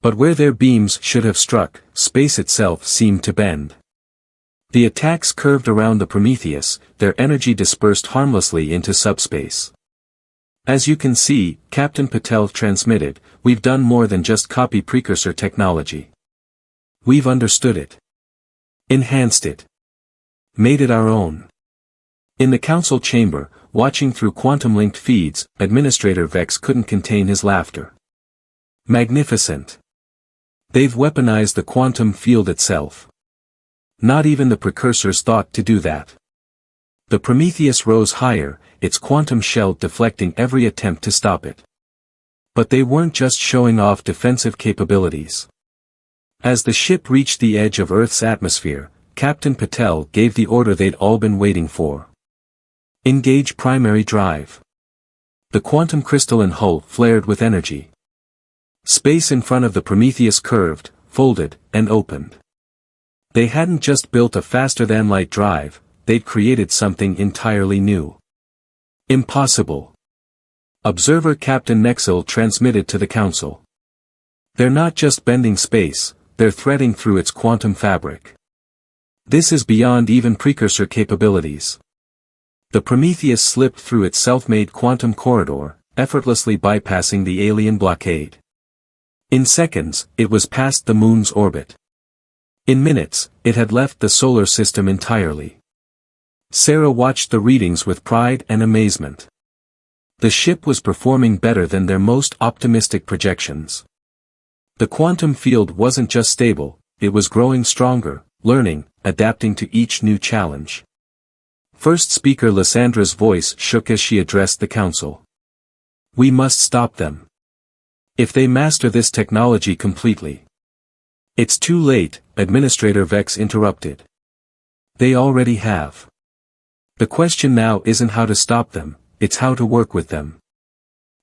But where their beams should have struck, space itself seemed to bend. The attacks curved around the Prometheus, their energy dispersed harmlessly into subspace. As you can see, Captain Patel transmitted, we've done more than just copy precursor technology. We've understood it. Enhanced it. Made it our own. In the council chamber, watching through quantum-linked feeds, Administrator Vex couldn't contain his laughter. Magnificent. They've weaponized the quantum field itself. Not even the precursors thought to do that. The Prometheus rose higher, its quantum shell deflecting every attempt to stop it. But they weren't just showing off defensive capabilities. As the ship reached the edge of Earth's atmosphere, Captain Patel gave the order they'd all been waiting for. Engage primary drive. The quantum crystalline hull flared with energy. Space in front of the Prometheus curved, folded, and opened. They hadn't just built a faster-than-light drive, they'd created something entirely new. Impossible. Observer Captain Nexil transmitted to the Council. They're not just bending space, they're threading through its quantum fabric. This is beyond even precursor capabilities. The Prometheus slipped through its self-made quantum corridor, effortlessly bypassing the alien blockade. In seconds, it was past the moon's orbit. In minutes, it had left the solar system entirely. Sarah watched the readings with pride and amazement. The ship was performing better than their most optimistic projections. The quantum field wasn't just stable, it was growing stronger, learning, adapting to each new challenge. First speaker Lyssandra's voice shook as she addressed the council. We must stop them. If they master this technology completely. It's too late, Administrator Vex interrupted. They already have. The question now isn't how to stop them, it's how to work with them.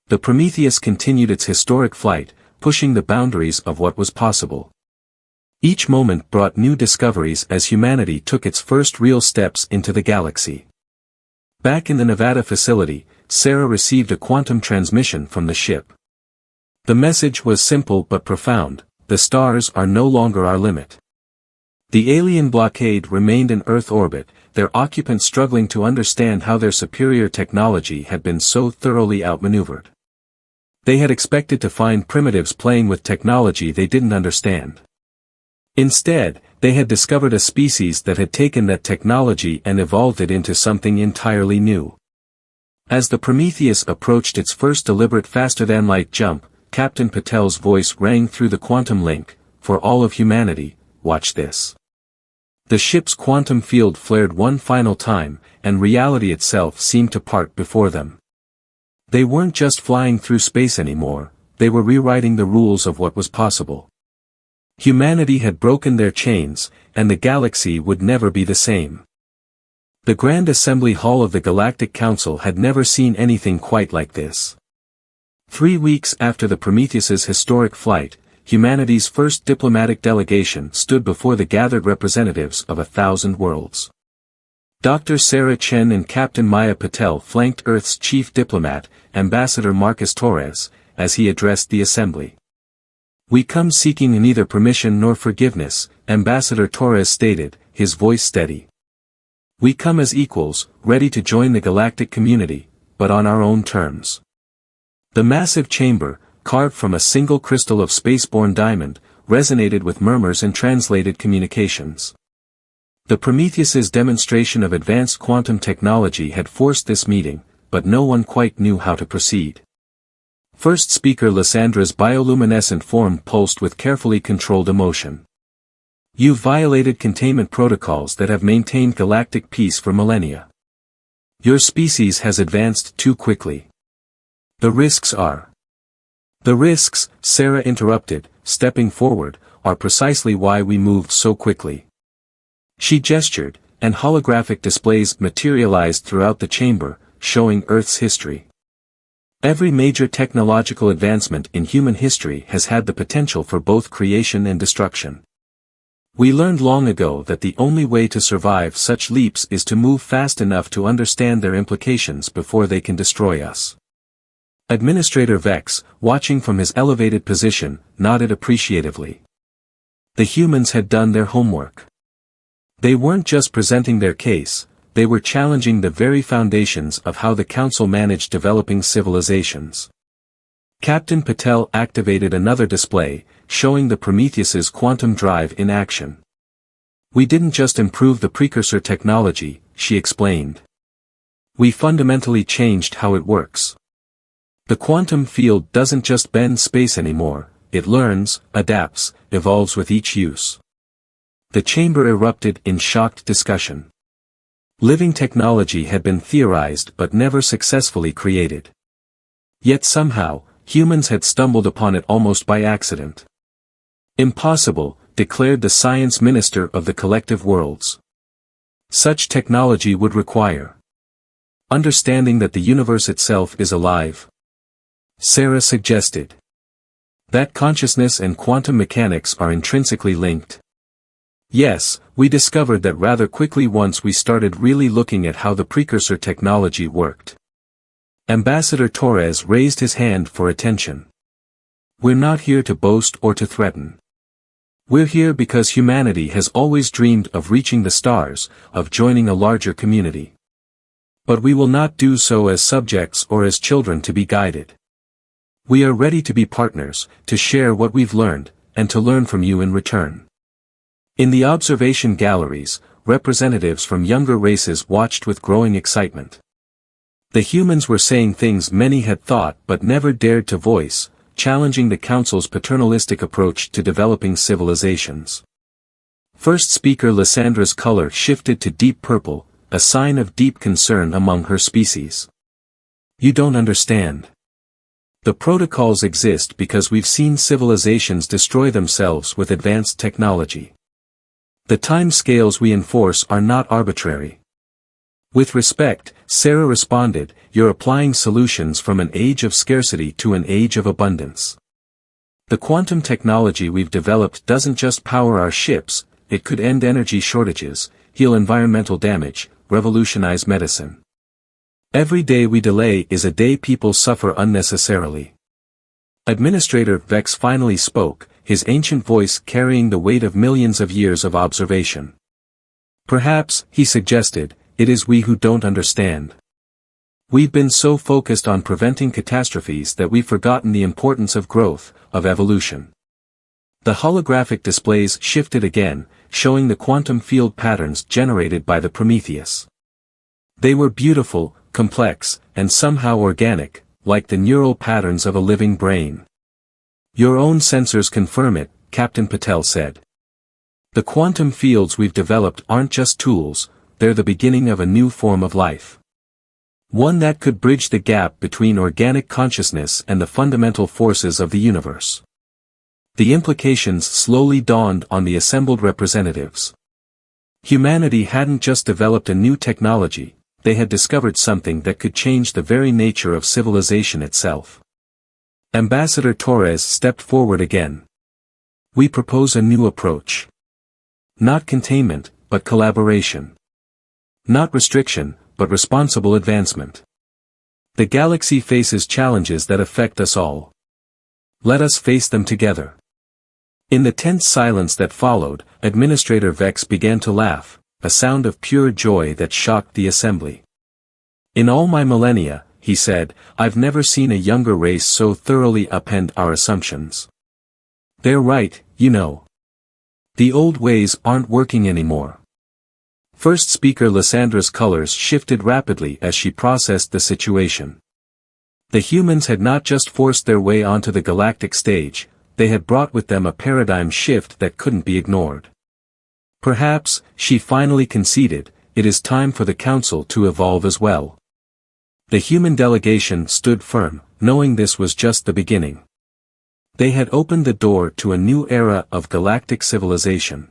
The Prometheus continued its historic flight, pushing the boundaries of what was possible. Each moment brought new discoveries as humanity took its first real steps into the galaxy. Back in the Nevada facility, Sarah received a quantum transmission from the ship. The message was simple but profound, the stars are no longer our limit. The alien blockade remained in Earth orbit, their occupants struggling to understand how their superior technology had been so thoroughly outmaneuvered. They had expected to find primitives playing with technology they didn't understand. Instead, they had discovered a species that had taken that technology and evolved it into something entirely new. As the Prometheus approached its first deliberate faster-than-light jump, Captain Patel's voice rang through the quantum link, for all of humanity, watch this. The ship's quantum field flared one final time, and reality itself seemed to part before them. They weren't just flying through space anymore, they were rewriting the rules of what was possible. Humanity had broken their chains, and the galaxy would never be the same. The Grand Assembly Hall of the Galactic Council had never seen anything quite like this. 3 weeks after the Prometheus's historic flight, humanity's first diplomatic delegation stood before the gathered representatives of 1,000 worlds. Dr. Sarah Chen and Captain Maya Patel flanked Earth's chief diplomat, Ambassador Marcus Torres, as he addressed the assembly. "We come seeking neither permission nor forgiveness," Ambassador Torres stated, his voice steady. "We come as equals, ready to join the galactic community, but on our own terms." The massive chamber, carved from a single crystal of spaceborne diamond, resonated with murmurs and translated communications. The Prometheus's demonstration of advanced quantum technology had forced this meeting, but no one quite knew how to proceed. First speaker Lyssandra's bioluminescent form pulsed with carefully controlled emotion. "You've violated containment protocols that have maintained galactic peace for millennia. Your species has advanced too quickly. The risks are—" "The risks," Sarah interrupted, stepping forward, "are precisely why we moved so quickly." She gestured, and holographic displays materialized throughout the chamber, showing Earth's history. Every major technological advancement in human history has had the potential for both creation and destruction. We learned long ago that the only way to survive such leaps is to move fast enough to understand their implications before they can destroy us. Administrator Vex, watching from his elevated position, nodded appreciatively. The humans had done their homework. They weren't just presenting their case, they were challenging the very foundations of how the Council managed developing civilizations. Captain Patel activated another display, showing the Prometheus's quantum drive in action. "We didn't just improve the precursor technology," she explained. "We fundamentally changed how it works. The quantum field doesn't just bend space anymore, it learns, adapts, evolves with each use." The chamber erupted in shocked discussion. Living technology had been theorized but never successfully created. Yet somehow, humans had stumbled upon it almost by accident. "Impossible," declared the science minister of the collective worlds. "Such technology would require understanding that the universe itself is alive," Sarah suggested. "That consciousness and quantum mechanics are intrinsically linked." "Yes, we discovered that rather quickly once we started really looking at how the precursor technology worked." Ambassador Torres raised his hand for attention. "We're not here to boast or to threaten. We're here because humanity has always dreamed of reaching the stars, of joining a larger community. But we will not do so as subjects or as children to be guided. We are ready to be partners, to share what we've learned, and to learn from you in return." In the observation galleries, representatives from younger races watched with growing excitement. The humans were saying things many had thought but never dared to voice, challenging the Council's paternalistic approach to developing civilizations. First speaker Lyssandra's color shifted to deep purple, a sign of deep concern among her species. "You don't understand. The protocols exist because we've seen civilizations destroy themselves with advanced technology. The time scales we enforce are not arbitrary." With respect, Sarah responded, "You're applying solutions from an age of scarcity to an age of abundance. The quantum technology we've developed doesn't just power our ships, it could end energy shortages, heal environmental damage, revolutionize medicine. Every day we delay is a day people suffer unnecessarily." Administrator Vex finally spoke, his ancient voice carrying the weight of millions of years of observation. "Perhaps," he suggested, "it is we who don't understand. We've been so focused on preventing catastrophes that we've forgotten the importance of growth, of evolution." The holographic displays shifted again, showing the quantum field patterns generated by the Prometheus. They were beautiful, complex, and somehow organic, like the neural patterns of a living brain. "Your own sensors confirm it," Captain Patel said. "The quantum fields we've developed aren't just tools, they're the beginning of a new form of life. One that could bridge the gap between organic consciousness and the fundamental forces of the universe. The implications slowly dawned on the assembled representatives. Humanity hadn't just developed a new technology, they had discovered something that could change the very nature of civilization itself. Ambassador Torres stepped forward again. We propose a new approach. Not containment, but collaboration. Not restriction, but responsible advancement. The galaxy faces challenges that affect us all. Let us face them together. In the tense silence that followed, Administrator Vex began to laugh, a sound of pure joy that shocked the assembly. In all my millennia, he said, I've never seen a younger race so thoroughly upend our assumptions. They're right, you know. The old ways aren't working anymore. First speaker Lyssandra's colors shifted rapidly as she processed the situation. The humans had not just forced their way onto the galactic stage, they had brought with them a paradigm shift that couldn't be ignored. Perhaps, she finally conceded, it is time for the Council to evolve as well. The human delegation stood firm, knowing this was just the beginning. They had opened the door to a new era of galactic civilization.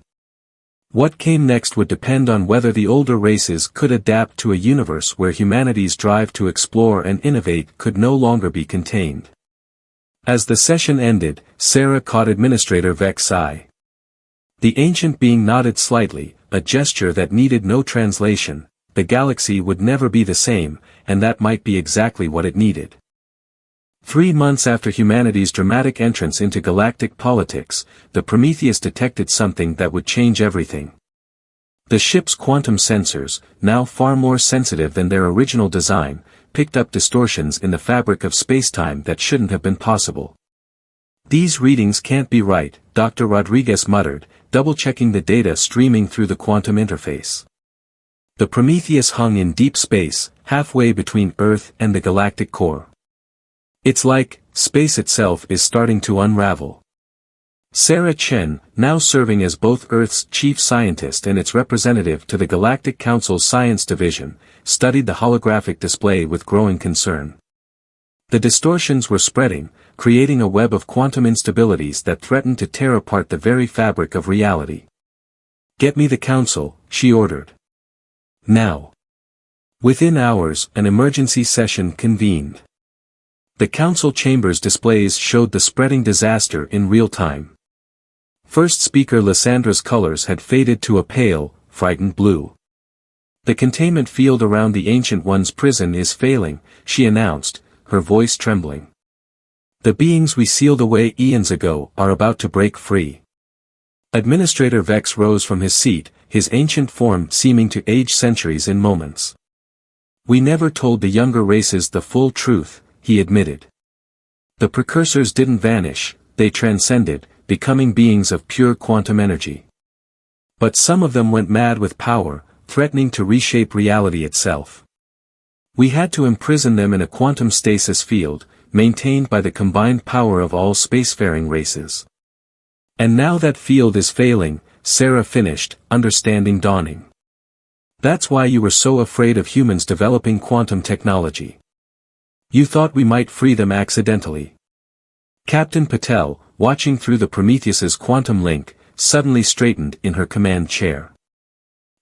What came next would depend on whether the older races could adapt to a universe where humanity's drive to explore and innovate could no longer be contained. As the session ended, Sarah caught Administrator Vex's eye. The ancient being nodded slightly, a gesture that needed no translation. The galaxy would never be the same, and that might be exactly what it needed. 3 months after humanity's dramatic entrance into galactic politics, the Prometheus detected something that would change everything. The ship's quantum sensors, now far more sensitive than their original design, picked up distortions in the fabric of spacetime that shouldn't have been possible. These readings can't be right, Dr. Rodriguez muttered, double-checking the data streaming through the quantum interface. The Prometheus hung in deep space, halfway between Earth and the galactic core. It's like, space itself is starting to unravel. Sarah Chen, now serving as both Earth's chief scientist and its representative to the Galactic Council's Science Division, studied the holographic display with growing concern. The distortions were spreading, creating a web of quantum instabilities that threatened to tear apart the very fabric of reality. Get me the Council, she ordered. Now. Within hours, an emergency session convened. The Council chamber's displays showed the spreading disaster in real time. First speaker Lyssandra's colors had faded to a pale, frightened blue. The containment field around the Ancient One's prison is failing, she announced, her voice trembling. The beings we sealed away eons ago are about to break free. Administrator Vex rose from his seat, his ancient form seeming to age centuries in moments. We never told the younger races the full truth, he admitted. The precursors didn't vanish, they transcended, becoming beings of pure quantum energy. But some of them went mad with power, threatening to reshape reality itself. We had to imprison them in a quantum stasis field, maintained by the combined power of all spacefaring races. And now that field is failing, Sarah finished, understanding dawning. That's why you were so afraid of humans developing quantum technology. You thought we might free them accidentally. Captain Patel, watching through the Prometheus's quantum link, suddenly straightened in her command chair.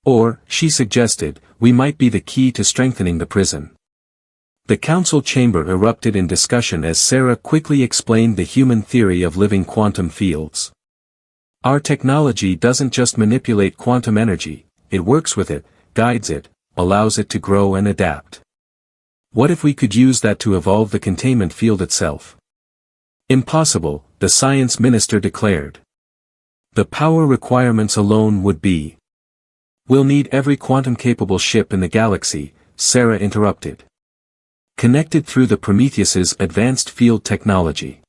Or, she suggested, we might be the key to strengthening the prison. The council chamber erupted in discussion as Sarah quickly explained the human theory of living quantum fields. Our technology doesn't just manipulate quantum energy, it works with it, guides it, allows it to grow and adapt. What if we could use that to evolve the containment field itself? Impossible, the science minister declared. The power requirements alone would be. We'll need every quantum-capable ship in the galaxy, Sarah interrupted. Connected through the Prometheus's advanced field technology.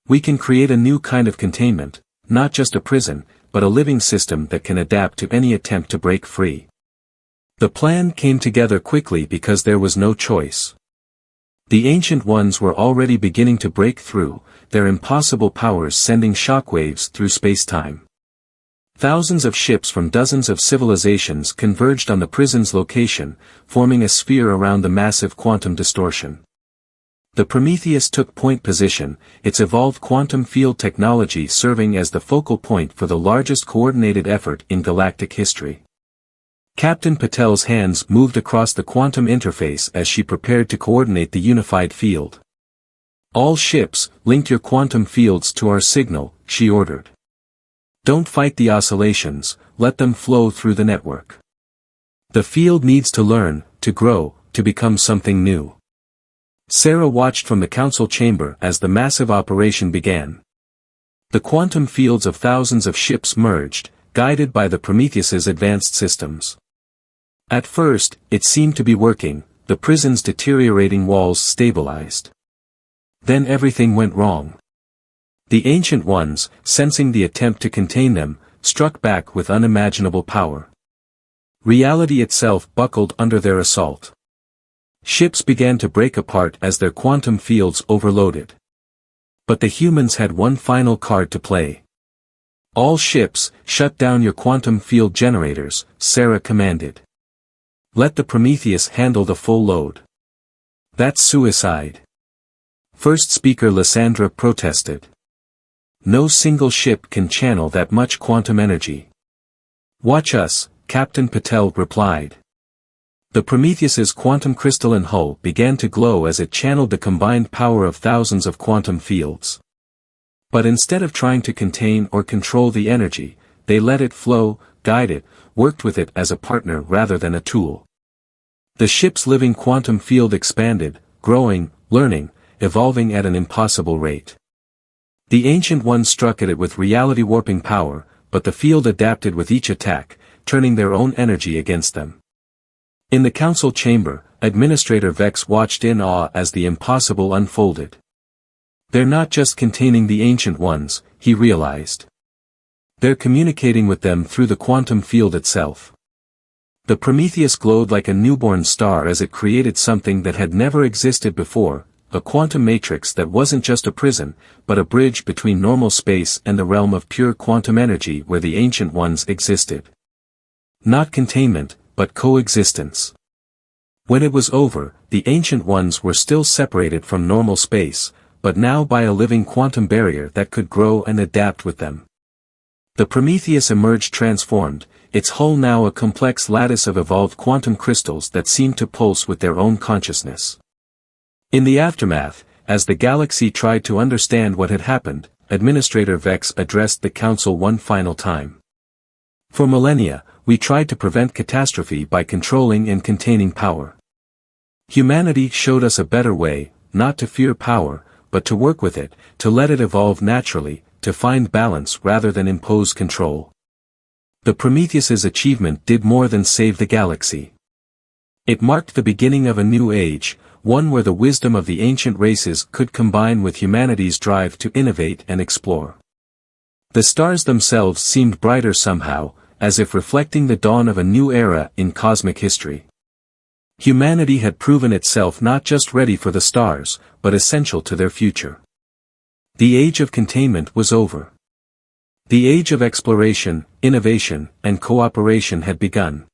We can create a new kind of containment, not just a prison, but a living system that can adapt to any attempt to break free. The plan came together quickly because there was no choice. The Ancient Ones were already beginning to break through, their impossible powers sending shockwaves through space-time. Thousands of ships from dozens of civilizations converged on the prison's location, forming a sphere around the massive quantum distortion. The Prometheus took point position, its evolved quantum field technology serving as the focal point for the largest coordinated effort in galactic history. Captain Patel's hands moved across the quantum interface as she prepared to coordinate the unified field. "All ships, link your quantum fields to our signal," she ordered. "Don't fight the oscillations, let them flow through the network. The field needs to learn, to grow, to become something new." Sarah watched from the council chamber as the massive operation began. The quantum fields of thousands of ships merged, guided by the Prometheus's advanced systems. At first, it seemed to be working, the prison's deteriorating walls stabilized. Then everything went wrong. The Ancient Ones, sensing the attempt to contain them, struck back with unimaginable power. Reality itself buckled under their assault. Ships began to break apart as their quantum fields overloaded. But the humans had one final card to play. "All ships, shut down your quantum field generators," Sarah commanded. "Let the Prometheus handle the full load." "That's suicide." First speaker Lysandra protested. "No single ship can channel that much quantum energy." "Watch us," Captain Patel replied. The Prometheus's quantum crystalline hull began to glow as it channeled the combined power of thousands of quantum fields. But instead of trying to contain or control the energy, they let it flow, guide it, worked with it as a partner rather than a tool. The ship's living quantum field expanded, growing, learning, evolving at an impossible rate. The Ancient Ones struck at it with reality-warping power, but the field adapted with each attack, turning their own energy against them. In the council chamber, Administrator Vex watched in awe as the impossible unfolded. "They're not just containing the Ancient Ones," he realized. "They're communicating with them through the quantum field itself." The Prometheus glowed like a newborn star as it created something that had never existed before, a quantum matrix that wasn't just a prison, but a bridge between normal space and the realm of pure quantum energy where the Ancient Ones existed. Not containment, but coexistence. When it was over, the Ancient Ones were still separated from normal space, but now by a living quantum barrier that could grow and adapt with them. The Prometheus emerged transformed, its hull now a complex lattice of evolved quantum crystals that seemed to pulse with their own consciousness. In the aftermath, as the galaxy tried to understand what had happened, Administrator Vex addressed the Council one final time. "For millennia, we tried to prevent catastrophe by controlling and containing power. Humanity showed us a better way, not to fear power, but to work with it, to let it evolve naturally, to find balance rather than impose control. The Prometheus's achievement did more than save the galaxy. It marked the beginning of a new age, one where the wisdom of the ancient races could combine with humanity's drive to innovate and explore." The stars themselves seemed brighter somehow, as if reflecting the dawn of a new era in cosmic history. Humanity had proven itself not just ready for the stars, but essential to their future. The age of containment was over. The age of exploration, innovation, and cooperation had begun.